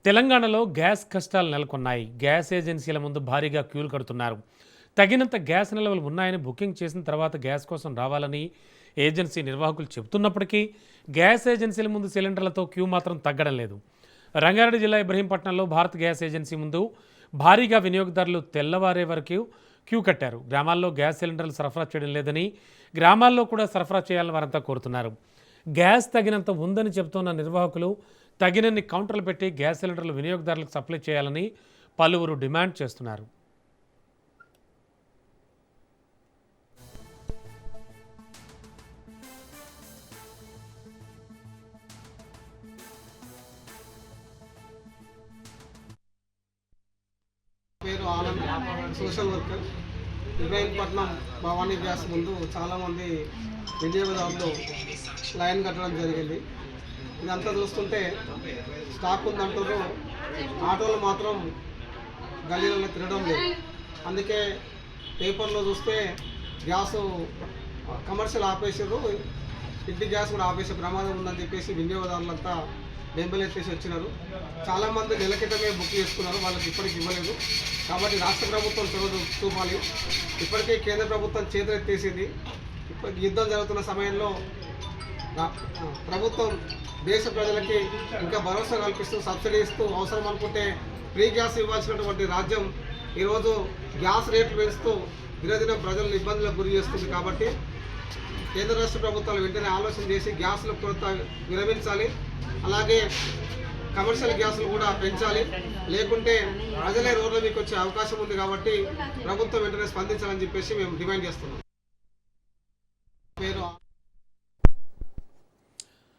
తెలంగాణలో గ్యాస్ కష్టాలు నెలకొన్నాయి. గ్యాస్ ఏజెన్సీల ముందు భారీగా క్యూలు కడుతున్నారు. తగినంత గ్యాస్ నిల్వలు ఉన్నాయని బుకింగ్ చేసిన తర్వాత గ్యాస్ కోసం రావాలని ఏజెన్సీ నిర్వాహకులు చెబుతున్నప్పటికీ గ్యాస్ ఏజెన్సీల ముందు సిలిండర్లతో క్యూ మాత్రం తగ్గడం లేదు. రంగారెడ్డి జిల్లా ఇబ్రహీంపట్నంలో భారత్ గ్యాస్ ఏజెన్సీ ముందు భారీగా వినియోగదారులు తెల్లవారే వరకు క్యూ కట్టారు. గ్రామాల్లో గ్యాస్ సిలిండర్లు సరఫరా చేయడం లేదని, గ్రామాల్లో కూడా సరఫరా చేయాలని వారంతా కోరుతున్నారు. గ్యాస్ తగినంత ఉందని చెబుతున్న నిర్వాహకులు తగినన్ని కౌంటర్లు పెట్టి గ్యాస్ సిలిండర్లు వినియోగదారులకు సప్లై చేయాలని పలువురు డిమాండ్ చేస్తున్నారు. పేరు Anand, social worker. Ibrahimpatnam Bhavani gas ముందు చాలామంది వినియోగదారులు లైన్ కట్టడం జరిగింది. ఇదంతా చూస్తుంటే స్టాక్ ఉందంటారు, ఆటోలు మాత్రం గల్లీలలో తిరగడం లేదు. అందుకే పేపర్లో చూస్తే గ్యాసు కమర్షియల్ ఆపేసారు, ఇంటి గ్యాస్ కూడా ఆపేసే ప్రమాదం ఉందని చెప్పేసి వినియోగదారులంతా బెంబలెత్తేసి వచ్చినారు. చాలామంది నెల క్రితమే బుక్ చేసుకున్నారు, వాళ్ళకి ఇప్పటికి ఇవ్వలేదు. కాబట్టి రాష్ట్ర ప్రభుత్వం చొరవ చూపాలి. ఇప్పటికే కేంద్ర ప్రభుత్వం చేతులెత్తేసింది. ఇప్పటికి యుద్ధం జరుగుతున్న సమయంలో ప్రభుత్వం దేశ ప్రజలకి ఇంకా భరోసా కల్పిస్తూ సబ్సిడీ ఇస్తూ అవసరం అనుకుంటే ఫ్రీ గ్యాస్ ఇవ్వాల్సినటువంటి రాజ్యం ఈరోజు గ్యాస్ రేట్లు పెంచుతూ దినదినం ప్రజలను ఇబ్బందులకు గురి చేస్తుంది. కాబట్టి కేంద్ర రాష్ట్ర ప్రభుత్వాలు వెంటనే ఆలోచన చేసి గ్యాస్ల కొరత విరమించాలి. అలాగే కమర్షియల్ గ్యాసులు కూడా పెంచాలి. లేకుంటే ప్రజలే రోడ్ల మీకు వచ్చే అవకాశం ఉంది. కాబట్టి ప్రభుత్వం వెంటనే స్పందించాలని చెప్పేసి మేము డిమాండ్ చేస్తున్నాం.